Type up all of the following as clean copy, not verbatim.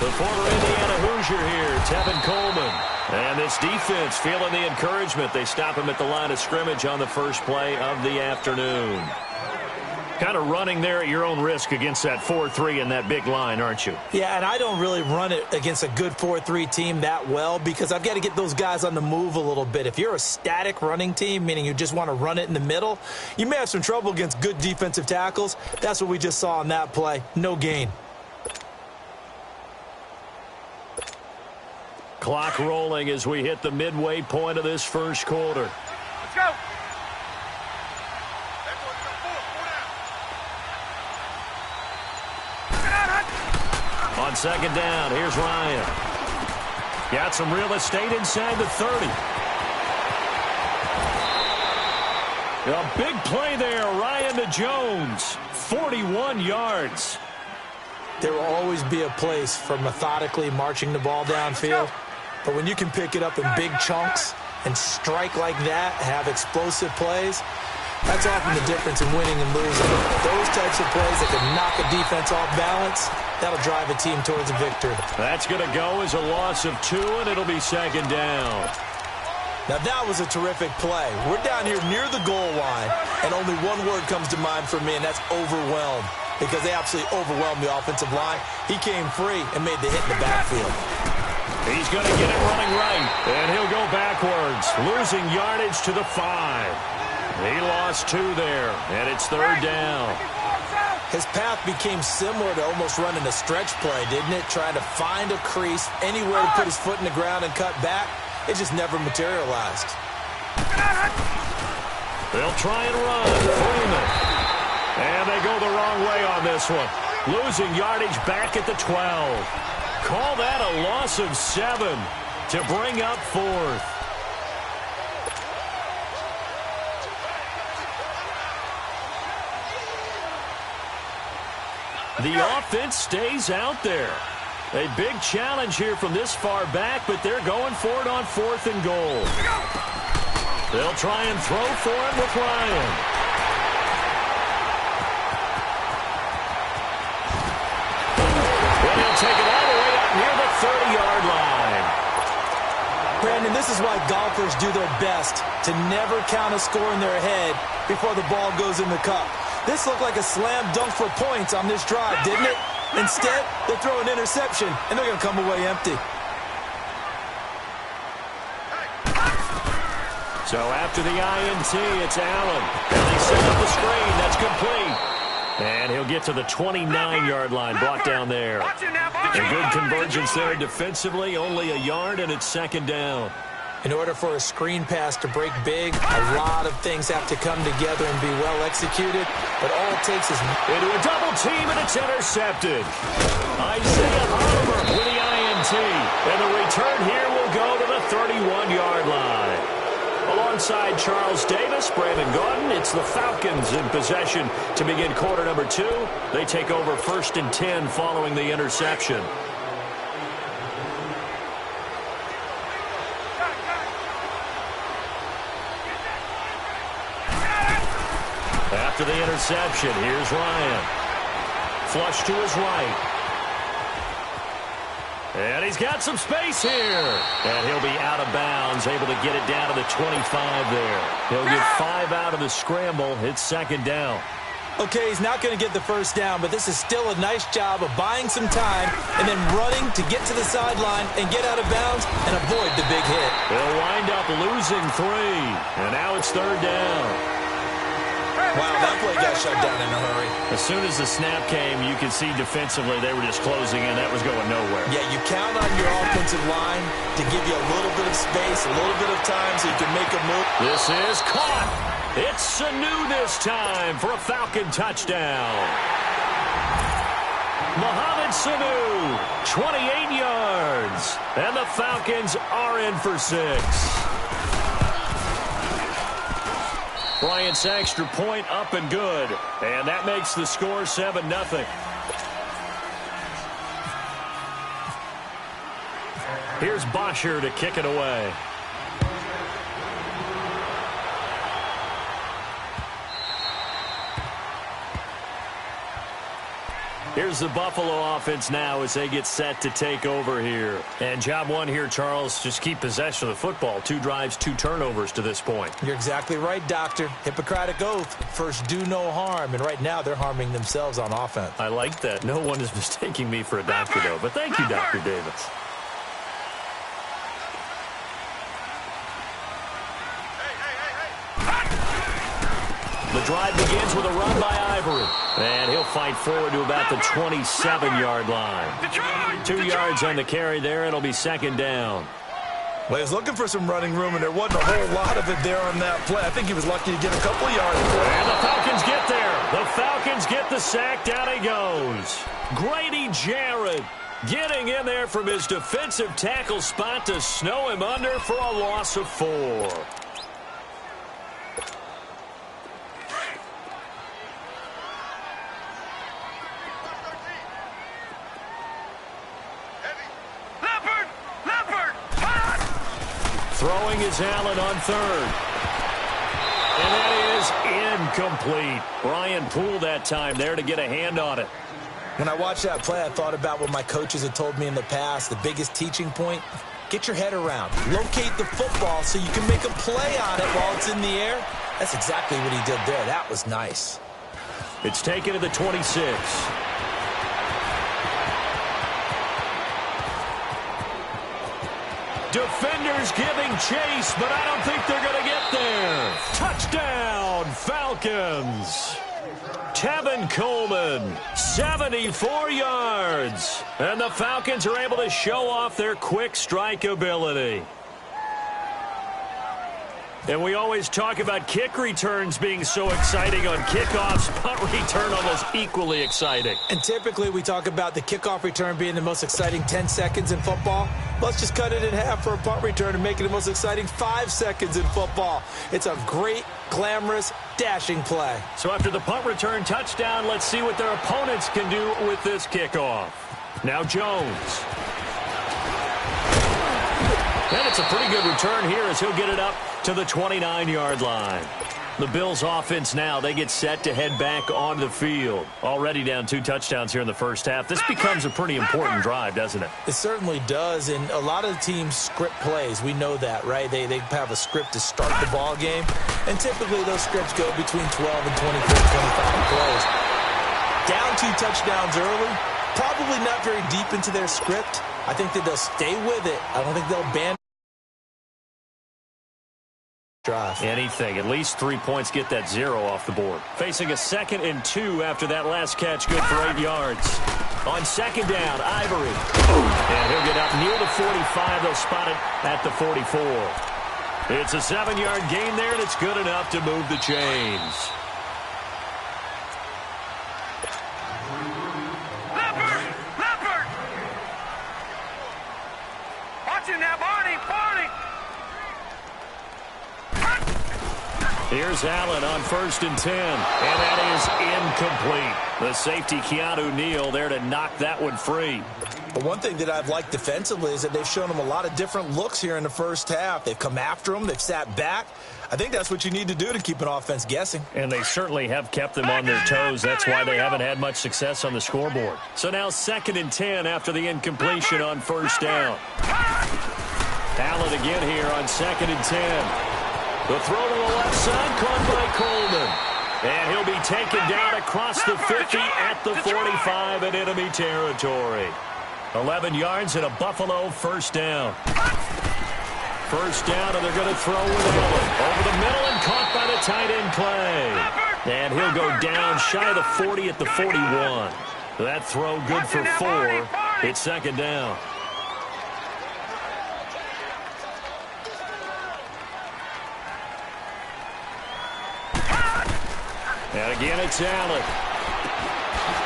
The former Indiana Hoosier here, Tevin Coleman. And this defense feeling the encouragement. They stop him at the line of scrimmage on the first play of the afternoon. Kind of running there at your own risk against that 4-3 and that big line, aren't you? Yeah, and I don't really run it against a good 4-3 team that well because I've got to get those guys on the move a little bit. If you're a static running team, meaning you just want to run it in the middle, you may have some trouble against good defensive tackles. That's what we just saw on that play. No gain. Clock rolling as we hit the midway point of this first quarter. Let's go. On second down, here's Ryan. Got some real estate inside the 30. A big play there, Ryan to Jones. 41 yards. There will always be a place for methodically marching the ball downfield. But when you can pick it up in big chunks and strike like that, have explosive plays, that's often the difference in winning and losing. Those types of plays that can knock a defense off balance, that'll drive a team towards a victory. That's going to go as a loss of 2, and it'll be second down. Now, that was a terrific play. We're down here near the goal line, and only one word comes to mind for me, and that's overwhelmed, because they absolutely overwhelmed the offensive line. He came free and made the hit in the backfield. He's going to get it running right, and he'll go backwards, losing yardage to the 5. He lost 2 there, and it's third down. His path became similar to almost running a stretch play, didn't it? Trying to find a crease, anywhere to put his foot in the ground and cut back. It just never materialized. They'll try and run. Freeman. And they go the wrong way on this one. Losing yardage back at the 12. Call that a loss of 7 to bring up 4th. The offense stays out there. A big challenge here from this far back, but they're going for it on 4th and goal. They'll try and throw for it with Ryan. And he'll take it all the way up near the 30-yard line. Brandon, this is why golfers do their best to never count a score in their head before the ball goes in the cup. This looked like a slam dunk for points on this drive, didn't it? Instead, they throw an interception, and they're going to come away empty. So after the INT, it's Allen. And they set up the screen. That's complete. And he'll get to the 29-yard line, brought down there. A good convergence there defensively, only a yard, and it's second down. In order for a screen pass to break big, a lot of things have to come together and be well executed. But all it takes is into a double team, and it's intercepted. Isaiah Harbour with the INT. And the return here will go to the 31-yard line. Alongside Charles Davis, Brandon Gaudin, it's the Falcons in possession to begin quarter number 2. They take over 1st and 10 following the interception. After the interception, here's Ryan. Flush to his right. And he's got some space here. And he'll be out of bounds, able to get it down to the 25 there. He'll get 5 out of the scramble. It's second down. Okay, he's not going to get the first down, but this is still a nice job of buying some time and then running to get to the sideline and get out of bounds and avoid the big hit. They'll wind up losing 3. And now it's third down. Wow, that play got shut down in a hurry. As soon as the snap came, you could see defensively they were just closing in. That was going nowhere. Yeah, you count on your offensive line to give you a little bit of space, a little bit of time so you can make a move. This is caught. It's Sanu this time for a Falcon touchdown. Mohamed Sanu, 28 yards. And the Falcons are in for 6. Bryant's extra point up and good. And that makes the score 7-0. Here's Bosher to kick it away. Here's the Buffalo offense now as they get set to take over here. And job one here, Charles, just keep possession of the football. 2 drives, 2 turnovers to this point. You're exactly right, Doctor. Hippocratic oath. First, do no harm. And right now, they're harming themselves on offense. I like that. No one is mistaking me for a doctor, though. But thank you, Dr. Davis. The drive begins with a run by Ivory. And he'll fight forward to about the 27-yard line. 2 yards on the carry there. It'll be second down. Well, he was looking for some running room, and there wasn't a whole lot of it there on that play. I think he was lucky to get a couple of yards. And the Falcons get there. The Falcons get the sack. Down he goes. Grady Jarrett getting in there from his defensive tackle spot to snow him under for a loss of 4. Throwing is Allen on third. And that is incomplete. Brian Poole that time there to get a hand on it. When I watched that play, I thought about what my coaches had told me in the past. The biggest teaching point, get your head around. Locate the football so you can make a play on it while it's in the air. That's exactly what he did there. That was nice. It's taken to the 26. Defenders giving chase, but I don't think they're going to get there. Touchdown, Falcons. Tevin Coleman, 74 yards. And the Falcons are able to show off their quick strike ability. And we always talk about kick returns being so exciting on kickoffs. Punt return almost equally exciting. And typically we talk about the kickoff return being the most exciting 10 seconds in football. Let's just cut it in half for a punt return and make it the most exciting 5 seconds in football. It's a great, glamorous, dashing play. So after the punt return touchdown, let's see what their opponents can do with this kickoff. Now Jones. And it's a pretty good return here as he'll get it up to the 29-yard line. The Bills offense now, they get set to head back on the field. Already down 2 touchdowns here in the first half. This becomes a pretty important drive, doesn't it? It certainly does, and a lot of the teams script plays. We know that, right? They have a script to start the ball game, and typically those scripts go between 12 and 24, 25 plays. Down 2 touchdowns early, probably not very deep into their script. I think that they'll stay with it. I don't think they'll ban drive. Anything. At least 3 points get that 0 off the board. Facing a 2nd and 2 after that last catch, good for 8 yards. On second down, Ivory. And he'll get up near the 45. They'll spot it at the 44. It's a 7-yard gain there, and it's good enough to move the chains. Here's Allen on 1st and 10, and that is incomplete. The safety, Keanu Neal, there to knock that one free. But one thing that I've liked defensively is that they've shown them a lot of different looks here in the first half. They've come after them. They've sat back. I think that's what you need to do to keep an offense guessing. And they certainly have kept them on their toes. That's why they haven't had much success on the scoreboard. So now 2nd and 10 after the incompletion on 1st down. Allen again here on 2nd and 10. The throw to the left side, caught by Coleman. And he'll be taken down across the 50 at the 45 in enemy territory. 11 yards and a Buffalo 1st down. 1st down, and they're going to throw with Allen. Over the middle and caught by the tight end play. And he'll go down shy of the 40 at the 41. That throw good for 4. It's 2nd down. And again, it's Allen.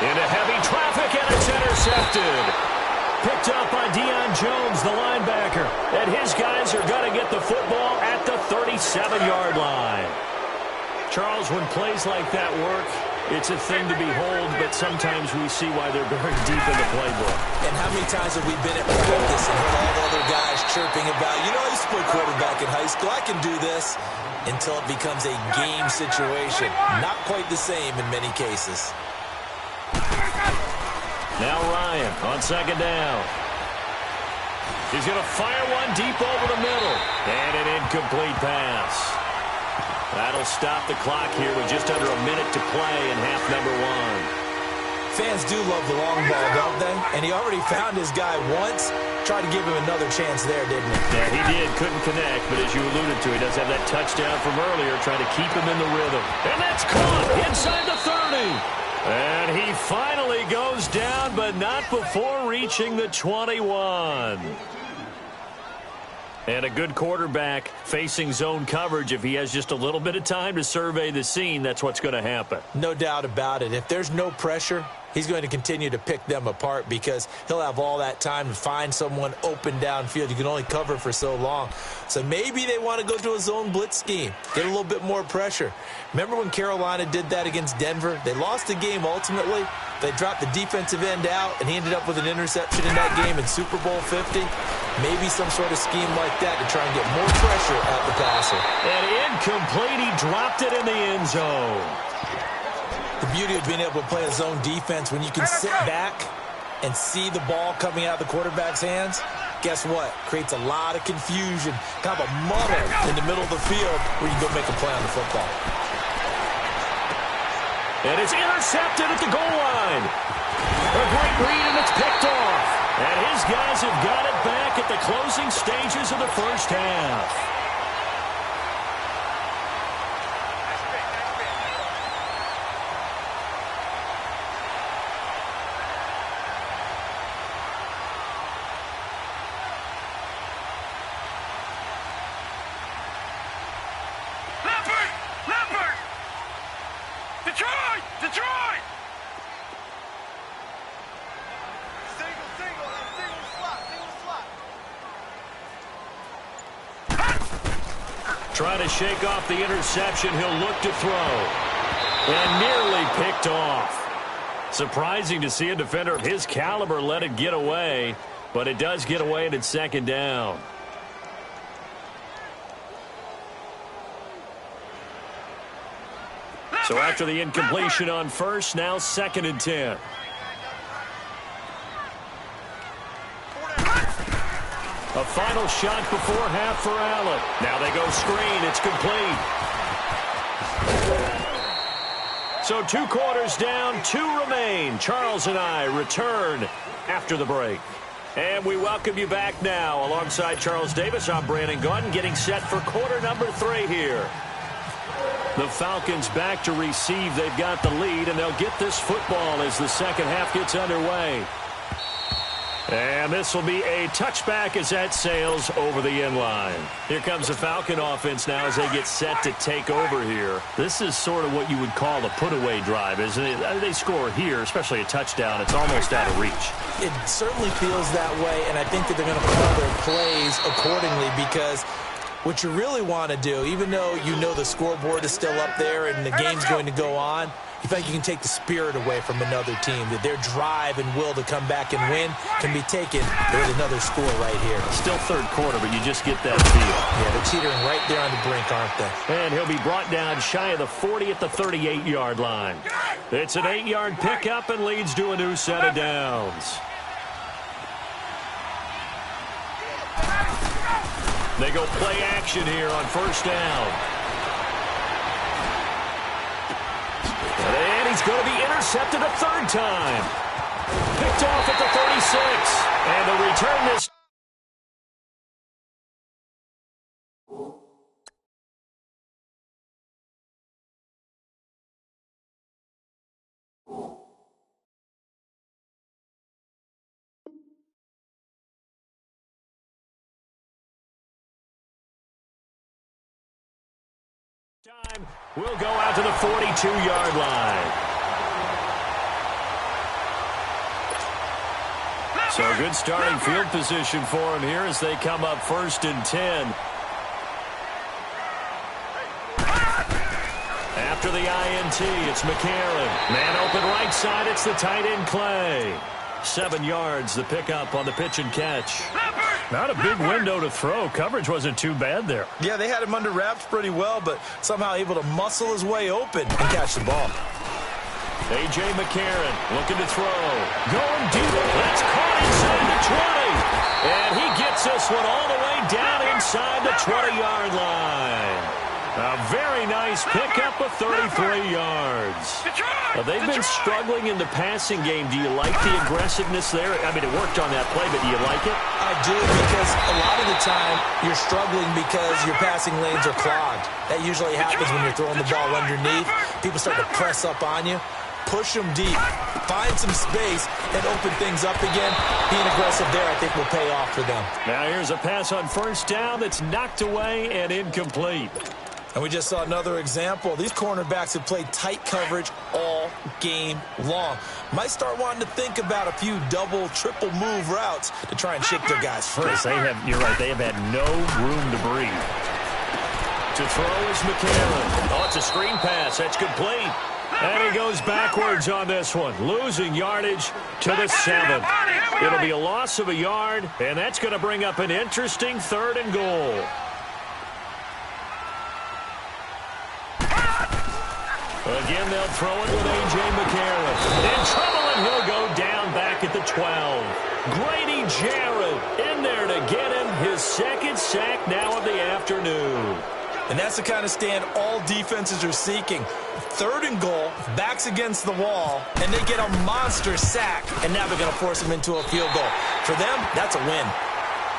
Into heavy traffic, and it's intercepted. Picked up by Deion Jones, the linebacker. And his guys are going to get the football at the 37-yard line. Charles, when plays like that work, it's a thing to behold, but sometimes we see why they're buried deep in the playbook. And how many times have we been at practice and heard all the other guys chirping about, you know, I used to play quarterback in high school, I can do this, until it becomes a game situation. Not quite the same in many cases. Now Ryan on second down. He's going to fire one deep over the middle. And an incomplete pass. That'll stop the clock here with just under a minute to play in half number one. Fans do love the long ball, don't they? And he already found his guy once. Tried to give him another chance there, didn't he? Yeah, he did. Couldn't connect, but as you alluded to, he does have that touchdown from earlier, trying to keep him in the rhythm. And that's caught inside the 30. And he finally goes down, but not before reaching the 21. And a good quarterback facing zone coverage. If he has just a little bit of time to survey the scene, that's what's going to happen. No doubt about it. If there's no pressure, he's going to continue to pick them apart because he'll have all that time to find someone open downfield. You can only cover for so long. So maybe they want to go to a zone blitz scheme, get a little bit more pressure. Remember when Carolina did that against Denver? They lost the game ultimately. They dropped the defensive end out, and he ended up with an interception in that game in Super Bowl 50. Maybe some sort of scheme like that to try and get more pressure at the passer. And incomplete. He dropped it in the end zone. The beauty of being able to play a zone defense when you can sit back and see the ball coming out of the quarterback's hands, guess what? Creates a lot of confusion, kind of a muddle in the middle of the field where you can go make a play on the football. And it's intercepted at the goal line. A great read, and it's picked off. And his guys have got it back at the closing stages of the first half. Trying to shake off the interception. He'll look to throw. And nearly picked off. Surprising to see a defender of his caliber let it get away. But it does get away, and it's second down. So after the incompletion on first, now 2nd and 10. A final shot before half for Allen. Now they go screen. It's complete. So 2 quarters down, 2 remain. Charles and I return after the break. And we welcome you back now. Alongside Charles Davis, I'm Brandon Gunn, getting set for quarter number 3 here. The Falcons back to receive. They've got the lead, and they'll get this football as the second half gets underway. And this will be a touchback as that sails over the end line. Here comes the Falcon offense now as they get set to take over here. This is sort of what you would call a put-away drive, isn't it? They score here, especially a touchdown. It's almost out of reach. It certainly feels that way, and I think that they're going to call their plays accordingly because what you really want to do, even though you know the scoreboard is still up there and the game's going to go on, you think you can take the spirit away from another team, that their drive and will to come back and win can be taken with another score right here. Still third quarter, but you just get that feel. Yeah, they're teetering right there on the brink, aren't they? And he'll be brought down shy of the 40 at the 38-yard line. It's an 8-yard pickup and leads to a new set of downs. They go play action here on first down. And he's going to be intercepted a 3rd time. Picked off at the 36. And the return this time will go out to the 42-yard line. So a good starting field position for him here as they come up 1st and 10. After the INT, it's McCarron. Man open right side, it's the tight end Clay. 7 yards, the pickup on the pitch and catch. Not a big window to throw. Coverage wasn't too bad there. Yeah, they had him under wraps pretty well, but somehow able to muscle his way open and catch the ball. A.J. McCarron looking to throw. Going deep. That's caught inside the 20. And he gets this one all the way down inside the 20-yard line. A very nice pickup of 33 yards. They've been struggling in the passing game. Do you like the aggressiveness there? I mean, it worked on that play, but do you like it? I do, because a lot of the time you're struggling because your passing lanes are clogged. That usually happens when you're throwing the ball underneath. People start to press up on you. Push them deep. Find some space and open things up again. Being aggressive there, I think, will pay off for them. Now here's a pass on first down that's knocked away and incomplete. And we just saw another example. These cornerbacks have played tight coverage all game long. Might start wanting to think about a few double, triple move routes to try and shake their guys free. You're right, they have had no room to breathe. To throw is McCarron. Oh, it's a screen pass. That's complete. And he goes backwards on this one, losing yardage to the 7. It'll be a loss of a yard, and that's going to bring up an interesting 3rd and goal. Again, they'll throw it with A.J. McCarron. In trouble, and he'll go down back at the 12. Grady Jarrett in there to get him his 2nd sack now of the afternoon. And that's the kind of stand all defenses are seeking. 3rd and goal, backs against the wall, and they get a monster sack, and now they're going to force them into a field goal. For them, that's a win.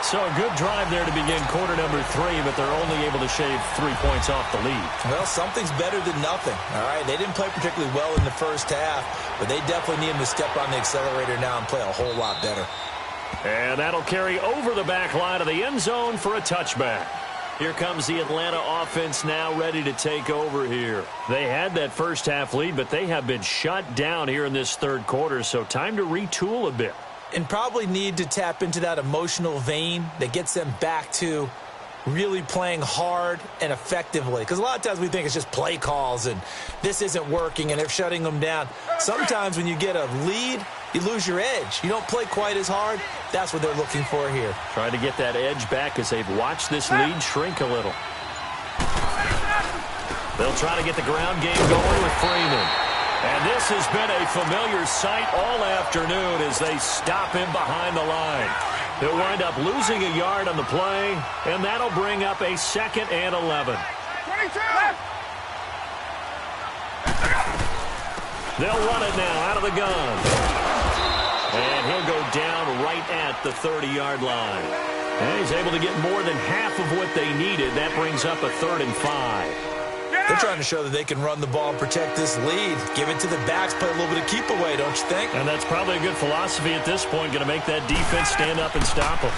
So a good drive there to begin quarter number 3, but they're only able to shave 3 points off the lead. Well, something's better than nothing, all right? They didn't play particularly well in the first half, but they definitely need them to step on the accelerator now and play a whole lot better. And that'll carry over the back line of the end zone for a touchback. Here comes the Atlanta offense now ready to take over here. They had that first half lead, but they have been shut down here in this 3rd quarter, so time to retool a bit. And probably need to tap into that emotional vein that gets them back to really playing hard and effectively. Because a lot of times we think it's just play calls and this isn't working and they're shutting them down. Sometimes when you get a lead, you lose your edge. You don't play quite as hard. That's what they're looking for here. Trying to get that edge back as they've watched this lead shrink a little. They'll try to get the ground game going with Freeman. And this has been a familiar sight all afternoon as they stop him behind the line. They'll wind up losing a yard on the play, and that'll bring up a 2nd and 11. 22. They'll run it now out of the gun. And he'll go down right at the 30-yard line. And he's able to get more than half of what they needed. That brings up a 3rd and 5. They're trying to show that they can run the ball and protect this lead. Give it to the backs, play a little bit of keep away, don't you think? And that's probably a good philosophy at this point, going to make that defense stand up and stop them.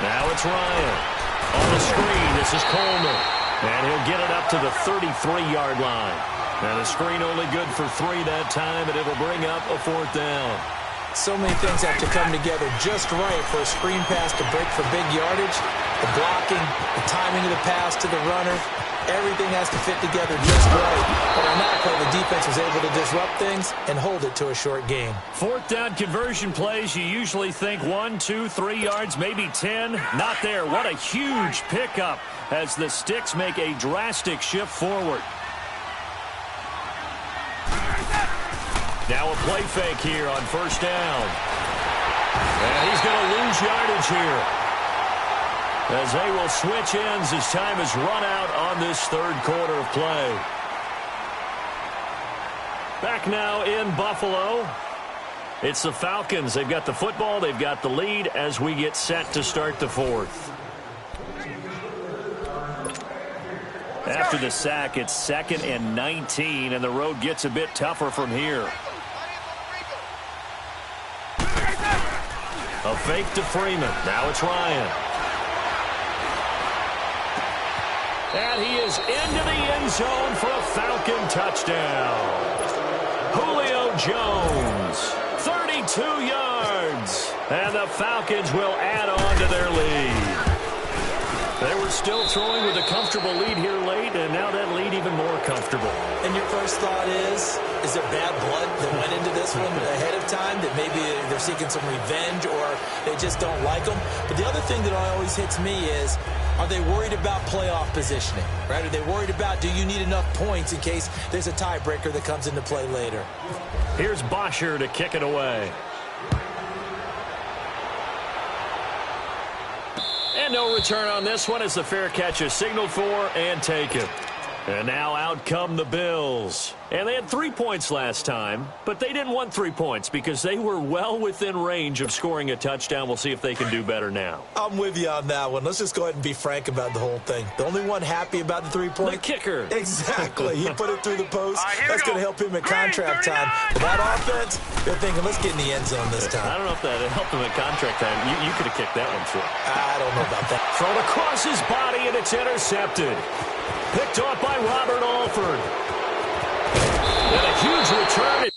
Now it's Ryan. On the screen, this is Coleman. And he'll get it up to the 33-yard line. And the screen only good for 3 that time, and it'll bring up a 4th down. So many things have to come together just right for a screen pass to break for big yardage. The blocking, the timing of the pass to the runner. Everything has to fit together just right. But on that play, the defense was able to disrupt things and hold it to a short game. 4th down conversion plays, you usually think 1, 2, 3 yards, maybe 10. Not there. What a huge pickup as the Sticks make a drastic shift forward. Now a play fake here on first down. And he's going to lose yardage here, as they will switch ends as time is run out on this 3rd quarter of play. Back now in Buffalo. It's the Falcons. They've got the football. They've got the lead as we get set to start the 4th. After the sack, it's 2nd and 19, and the road gets a bit tougher from here. A fake to Freeman. Now it's Ryan. And he is into the end zone for a Falcon touchdown. Julio Jones, 32 yards. And the Falcons will add on to their lead. They were still throwing with a comfortable lead here late, and now that lead even more comfortable. And your first thought is there bad blood that went into this one ahead of time, that maybe they're seeking some revenge or they just don't like them? But the other thing that always hits me is, are they worried about playoff positioning, right? Are they worried about, do you need enough points in case there's a tiebreaker that comes into play later? Here's Bosher to kick it away. And no return on this one as the fair catch is signaled for and taken. And now out come the Bills. And they had 3 points last time, but they didn't want 3 points because they were well within range of scoring a touchdown. We'll see if they can do better now. I'm with you on that one. Let's just go ahead and be frank about the whole thing. The only one happy about the 3 points? The kicker. Exactly. He put it through the post. That's going to help him at contract time. But that offense, they're thinking, let's get in the end zone this time. I don't know if that helped him at contract time. You could have kicked that one through. I don't know about that. Thrown across his body, and it's intercepted. Picked off by Robert Alford. And a huge return.